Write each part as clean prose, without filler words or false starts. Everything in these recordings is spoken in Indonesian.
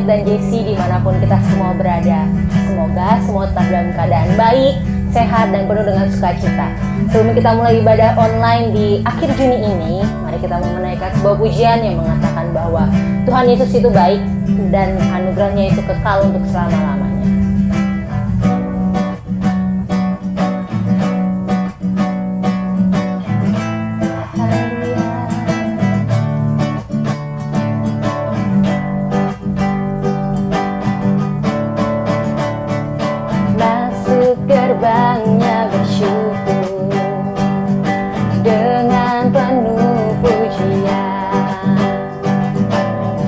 Janet dan Jessie dimanapun kita semua berada. Semoga semua tetap dalam keadaan baik, sehat, dan penuh dengan sukacita. Sebelum kita mulai ibadah online di akhir Juni ini, mari kita menaikkan sebuah pujian yang mengatakan bahwa Tuhan Yesus itu baik dan anugerahnya itu kekal untuk selama-lamanya. Gerbangnya bersyukur dengan penuh pujian,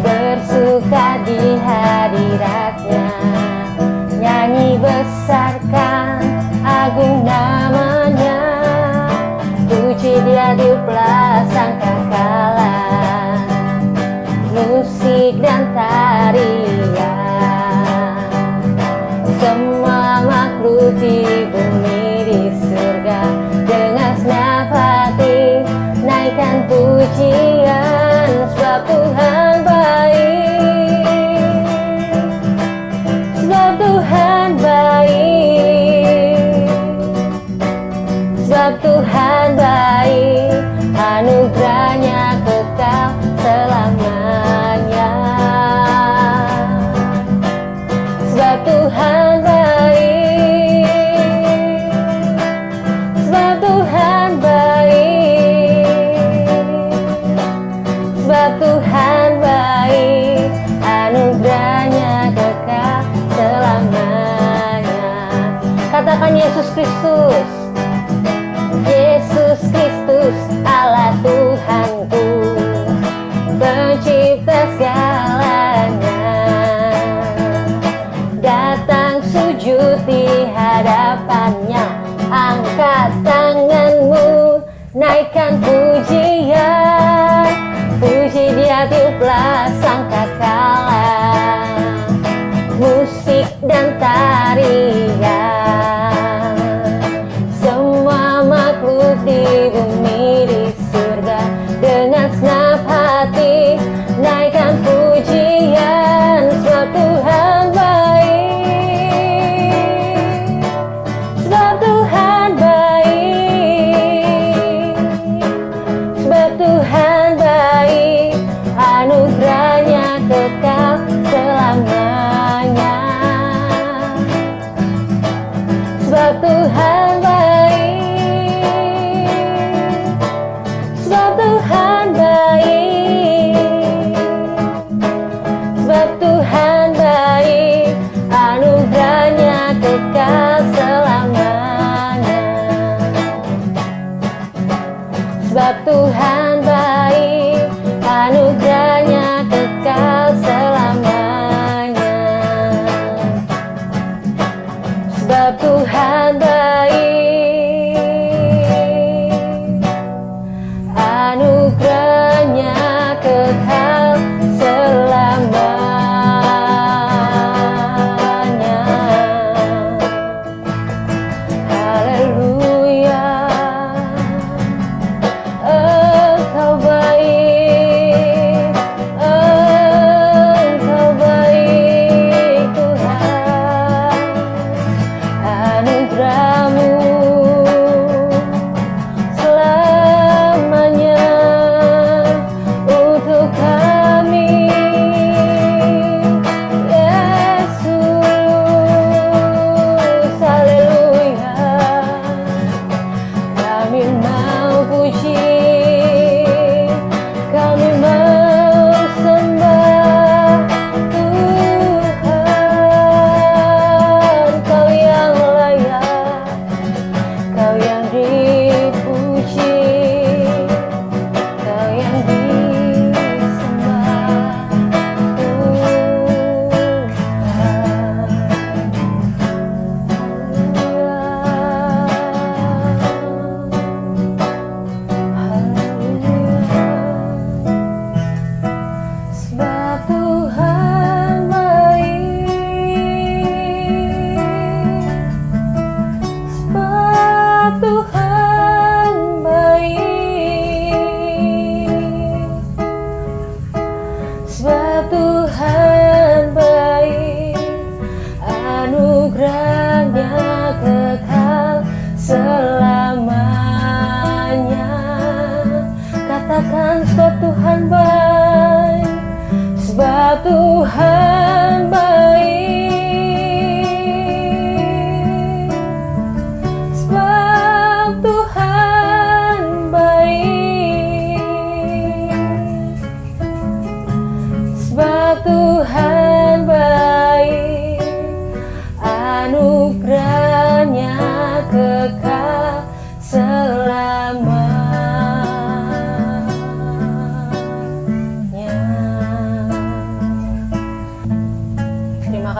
bersuka di hadiratnya, nyanyi besarkan agung namanya, puji dia tiuplah sangkakala, musik dan tarian. Semua makhluk di bumi di surga dengan senang hati naikkan pujian, sebab Tuhan baik, sebab Tuhan baik, sebab Tuhan baik, anugerahnya kekal selamanya. Sebab Tuhan baik, sebab Tuhan baik, sebab Tuhan baik, anugerahnya kekal selamanya. Katakan Yesus Kristus, Yesus Kristus, Allah Tuhanku, pencipta segalanya. Datang sujud di hadapannya, angkat tanganmu, naikkan pujian, puji dia tiuplah sangkakala, musik dan tarian. Semua makhluk di bumi di surga dengan senang hati naikkan pujian, sebab Tuhan baik, sebab Tuhan baik, sebab Tuhan baik, anugerahnya kekal selamanya.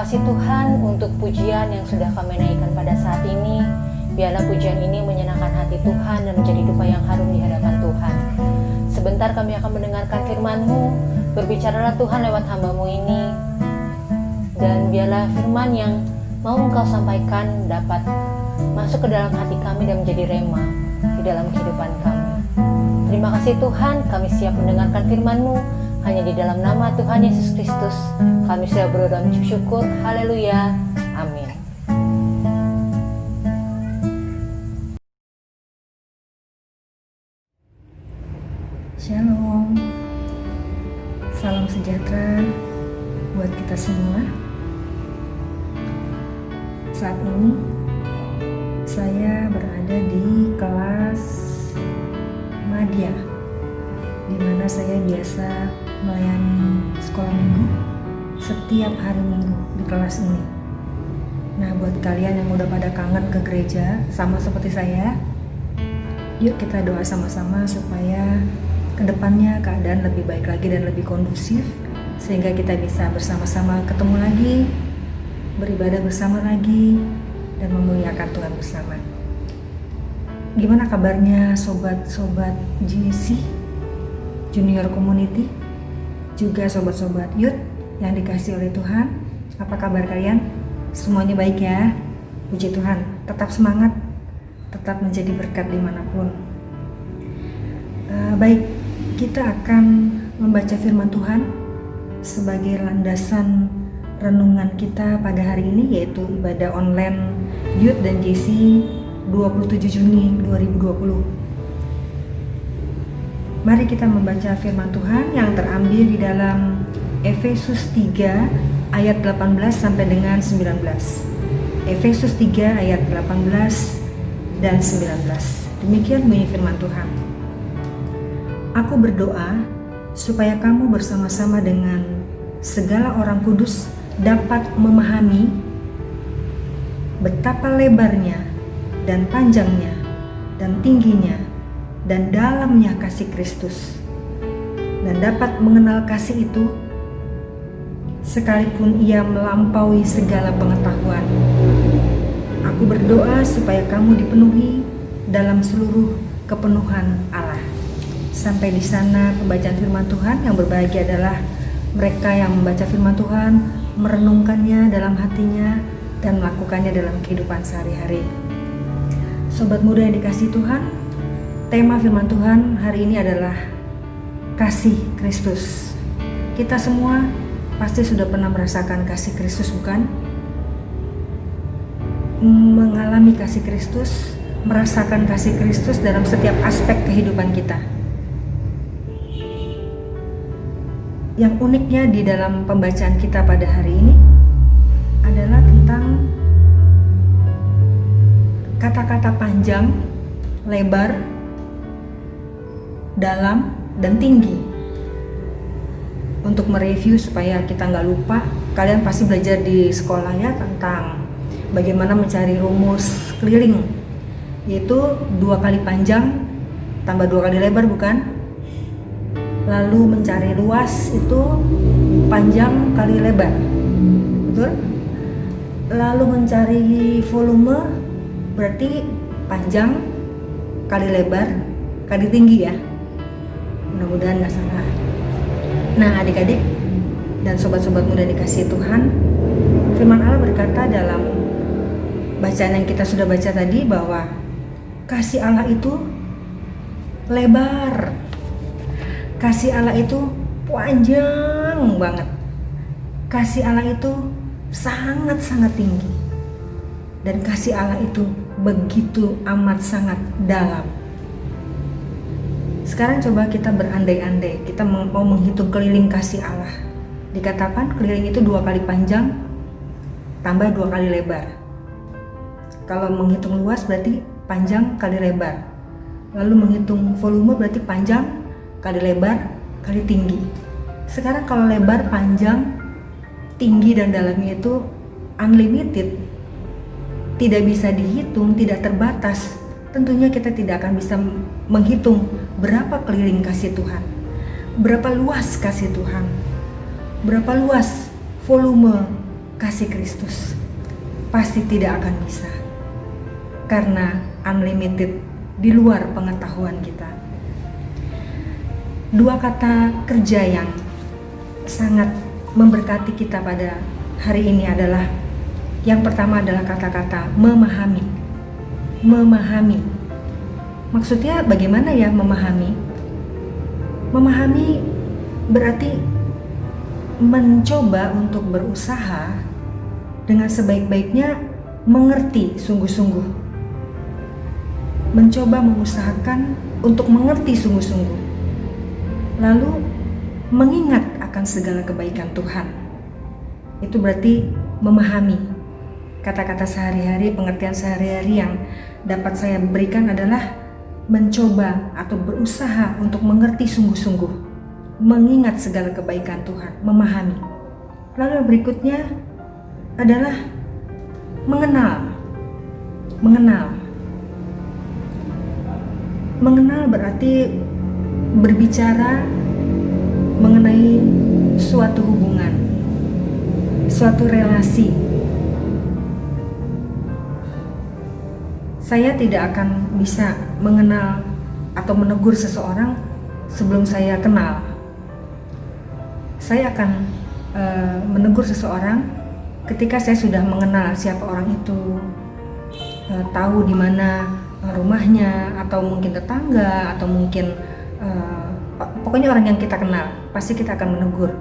kasih Tuhan untuk pujian yang sudah kami naikkan pada saat ini. Biarlah pujian ini menyenangkan hati Tuhan dan menjadi dupa yang harum di hadapan Tuhan. Sebentar kami akan mendengarkan firman-Mu. Berbicaralah Tuhan lewat hamba-Mu ini. Dan biarlah firman yang mau Engkau sampaikan dapat masuk ke dalam hati kami dan menjadi rema di dalam kehidupan kami. Terima kasih Tuhan, kami siap mendengarkan firman-Mu. Hanya di dalam nama Tuhan Yesus Kristus kami sudah berdoa dan bersyukur. Haleluya. Amin. Shalom. Salam sejahtera buat kita semua. Saat ini saya berada di kelas Madya, di mana saya biasa melayani sekolah minggu setiap hari Minggu di kelas ini. Nah, buat kalian yang udah pada kangen ke gereja sama seperti saya, yuk kita doa sama-sama supaya kedepannya keadaan lebih baik lagi dan lebih kondusif, sehingga kita bisa bersama-sama ketemu lagi, beribadah bersama lagi, dan memuliakan Tuhan bersama. Gimana kabarnya sobat-sobat JC Junior Community, juga sobat-sobat Youth yang dikasihi oleh Tuhan? Apa kabar kalian? Semuanya baik ya? Puji Tuhan, tetap semangat, tetap menjadi berkat dimanapun. Baik, kita akan membaca firman Tuhan sebagai landasan renungan kita pada hari ini, yaitu ibadah online Youth dan JC 27 Juni 2020. Mari kita membaca firman Tuhan yang terambil di dalam Efesus 3 ayat 18 sampai dengan 19. Efesus 3 ayat 18 dan 19. Demikian bunyi firman Tuhan. Aku berdoa supaya kamu bersama-sama dengan segala orang kudus dapat memahami betapa lebarnya dan panjangnya dan tingginya dan dalamnya kasih Kristus, dan dapat mengenal kasih itu sekalipun ia melampaui segala pengetahuan. Aku berdoa supaya kamu dipenuhi dalam seluruh kepenuhan Allah. Sampai di sana pembacaan firman Tuhan. Yang berbahagia adalah mereka yang membaca firman Tuhan, merenungkannya dalam hatinya, dan melakukannya dalam kehidupan sehari-hari. Sobat muda yang dikasihi Tuhan, tema firman Tuhan hari ini adalah kasih Kristus. Kita semua pasti sudah pernah merasakan kasih Kristus, bukan? Mengalami kasih Kristus, merasakan kasih Kristus dalam setiap aspek kehidupan kita. Yang uniknya di dalam pembacaan kita pada hari ini adalah tentang kata-kata panjang, lebar, dalam, dan tinggi. Untuk mereview supaya kita nggak lupa, kalian pasti belajar di sekolah ya tentang bagaimana mencari rumus keliling, yaitu 2 kali panjang tambah 2 kali lebar, bukan? Lalu mencari luas itu panjang kali lebar, betul? Lalu mencari volume berarti panjang kali lebar kali tinggi ya. Mudah-mudahan gak salah. Nah, adik-adik dan sobat-sobat muda dikasihi Tuhan, firman Allah berkata dalam bacaan yang kita sudah baca tadi bahwa kasih Allah itu lebar. Kasih Allah itu panjang banget. Kasih Allah itu sangat-sangat tinggi. Dan kasih Allah itu begitu amat sangat dalam. Sekarang coba kita berandai-andai, kita mau menghitung keliling kasih Allah. Dikatakan keliling itu 2 kali panjang tambah 2 kali lebar. Kalau menghitung luas berarti panjang kali lebar. Lalu menghitung volume berarti panjang kali lebar kali tinggi. Sekarang kalau lebar, panjang, tinggi, dan dalamnya itu unlimited, tidak bisa dihitung, tidak terbatas. Tentunya kita tidak akan bisa menghitung berapa keliling kasih Tuhan, berapa luas kasih Tuhan, berapa luas volume kasih Kristus, pasti tidak akan bisa. Karena unlimited, di luar pengetahuan kita. Dua kata kerja yang sangat memberkati kita pada hari ini adalah, yang pertama adalah kata-kata memahami. Memahami. Maksudnya bagaimana ya memahami? Memahami berarti mencoba untuk berusaha dengan sebaik-baiknya mengerti sungguh-sungguh. Mencoba mengusahakan untuk mengerti sungguh-sungguh. Lalu mengingat akan segala kebaikan Tuhan. Itu berarti memahami. Kata-kata sehari-hari, pengertian sehari-hari yang dapat saya berikan adalah mencoba atau berusaha untuk mengerti sungguh-sungguh, mengingat segala kebaikan Tuhan, memahami. Lalu yang berikutnya adalah mengenal. Mengenal berarti berbicara mengenai suatu hubungan, suatu relasi. Saya tidak akan bisa mengenal atau menegur seseorang sebelum saya kenal. Saya akan menegur seseorang ketika saya sudah mengenal siapa orang itu, tahu di mana rumahnya, atau mungkin tetangga, atau mungkin pokoknya orang yang kita kenal, pasti kita akan menegur.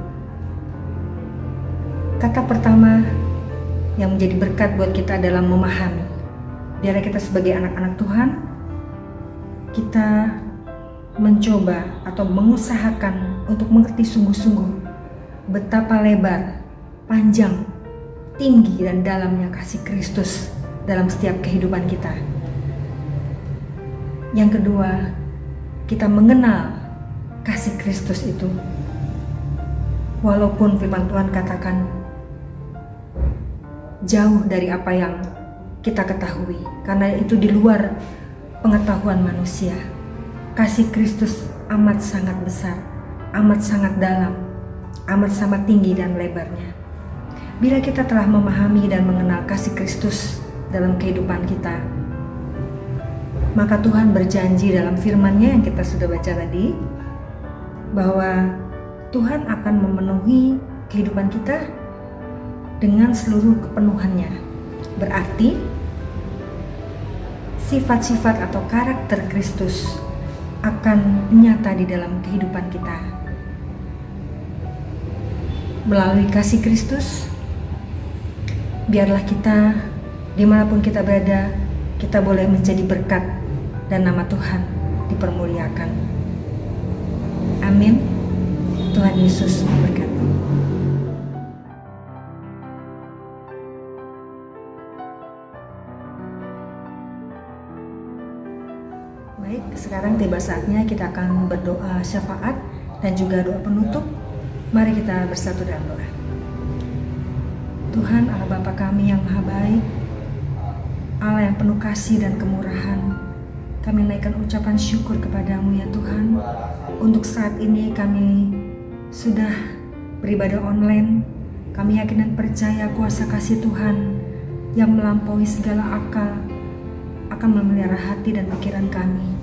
Kata pertama yang menjadi berkat buat kita adalah memahami. Biar kita sebagai anak-anak Tuhan, kita mencoba atau mengusahakan untuk mengerti sungguh-sungguh betapa lebar, panjang, tinggi dan dalamnya kasih Kristus dalam setiap kehidupan kita. Yang kedua, kita mengenal kasih Kristus itu. Walaupun firman Tuhan katakan jauh dari apa yang kita ketahui, karena itu di luar pengetahuan manusia. Kasih Kristus amat sangat besar, amat sangat dalam, amat sangat tinggi dan lebarnya. Bila kita telah memahami dan mengenal kasih Kristus dalam kehidupan kita, maka Tuhan berjanji dalam firman-Nya yang kita sudah baca tadi, bahwa Tuhan akan memenuhi kehidupan kita dengan seluruh kepenuhannya. Berarti sifat-sifat atau karakter Kristus akan nyata di dalam kehidupan kita. Melalui kasih Kristus, biarlah kita dimanapun kita berada, kita boleh menjadi berkat dan nama Tuhan dipermuliakan. Amin. Tuhan Yesus memberkati. Baik, sekarang tiba saatnya kita akan berdoa syafaat dan juga doa penutup. Mari kita bersatu dalam doa. Tuhan Allah Bapa kami yang maha baik, Allah yang penuh kasih dan kemurahan, kami naikkan ucapan syukur kepadamu ya Tuhan. Untuk saat ini kami sudah beribadah online. Kami yakin dan percaya kuasa kasih Tuhan yang melampaui segala akal akan memelihara hati dan pikiran kami.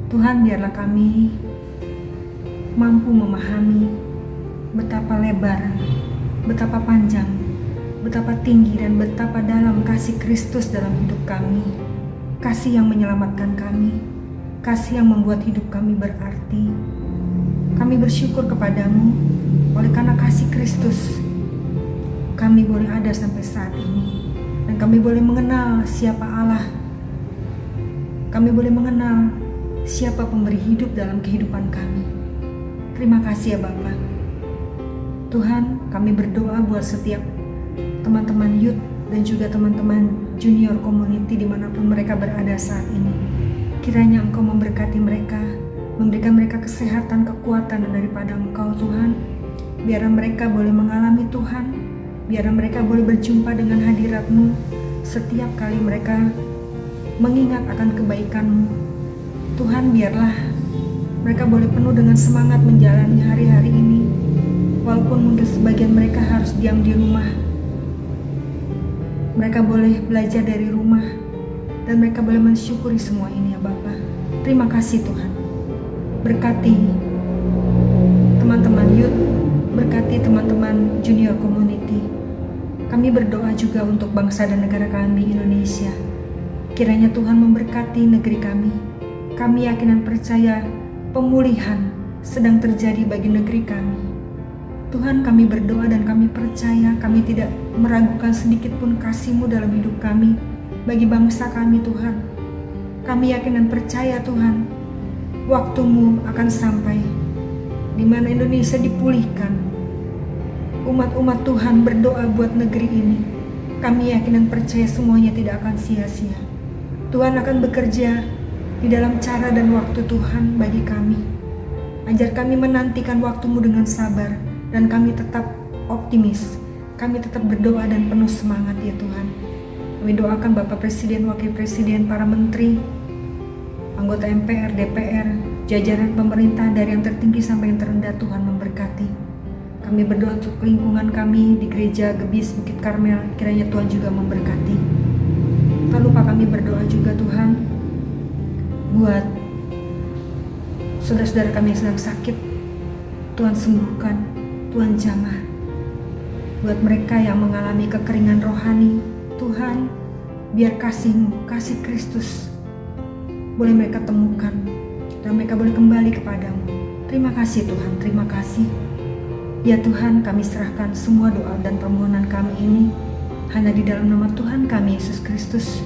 Tuhan, biarlah kami mampu memahami betapa lebar, betapa panjang, betapa tinggi dan betapa dalam kasih Kristus dalam hidup kami. Kasih yang menyelamatkan kami, kasih yang membuat hidup kami berarti. Kami bersyukur kepadamu, oleh karena kasih Kristus kami boleh ada sampai saat ini, dan kami boleh mengenal siapa Allah. Kami boleh mengenal siapa pemberi hidup dalam kehidupan kami. Terima kasih ya Bapa. Tuhan, kami berdoa buat setiap teman-teman youth dan juga teman-teman junior community dimanapun mereka berada saat ini. Kiranya Engkau memberkati mereka, memberikan mereka kesehatan, kekuatan daripada Engkau Tuhan. Biar mereka boleh mengalami Tuhan, biar mereka boleh berjumpa dengan hadirat-Mu setiap kali mereka mengingat akan kebaikan-Mu. Tuhan, biarlah mereka boleh penuh dengan semangat menjalani hari-hari ini. Walaupun mungkin sebagian mereka harus diam di rumah, Mereka boleh belajar dari rumah dan mereka boleh mensyukuri semua ini ya Bapa. Terima kasih Tuhan. Berkati teman-teman youth, berkati teman-teman junior community. Kami berdoa juga untuk bangsa dan negara kami Indonesia. Kiranya Tuhan memberkati negeri kami. Kami yakin dan percaya pemulihan sedang terjadi bagi negeri kami. Tuhan, kami berdoa dan kami percaya, kami tidak meragukan sedikit pun kasih-Mu dalam hidup kami, bagi bangsa kami Tuhan. Kami yakin dan percaya Tuhan, waktu-Mu akan sampai, di mana Indonesia dipulihkan. Umat-umat Tuhan berdoa buat negeri ini. Kami yakin dan percaya semuanya tidak akan sia-sia. Tuhan akan bekerja di dalam cara dan waktu Tuhan bagi kami. Ajar kami menantikan waktu-Mu dengan sabar, dan kami tetap optimis, kami tetap berdoa dan penuh semangat ya Tuhan. Kami doakan Bapak Presiden, Wakil Presiden, para menteri, anggota MPR, DPR, jajaran pemerintah dari yang tertinggi sampai yang terendah, Tuhan memberkati. Kami berdoa untuk lingkungan kami di Gereja Gebis Bukit Karmel, kiranya Tuhan juga memberkati. Tak lupa kami berdoa juga Tuhan, buat saudara-saudara kami yang sedang sakit, Tuhan sembuhkan, Tuhan jamah. Buat mereka yang mengalami kekeringan rohani, Tuhan, biar kasih-Mu, kasih Kristus boleh mereka temukan dan mereka boleh kembali kepadamu. Terima kasih Tuhan, terima kasih. Ya Tuhan, kami serahkan semua doa dan permohonan kami ini hanya di dalam nama Tuhan kami Yesus Kristus,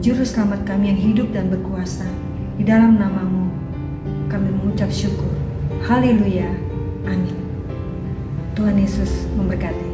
Juru Selamat kami yang hidup dan berkuasa. Di dalam nama-Mu kami mengucap syukur. Haleluya. Amin. Tuhan Yesus memberkati.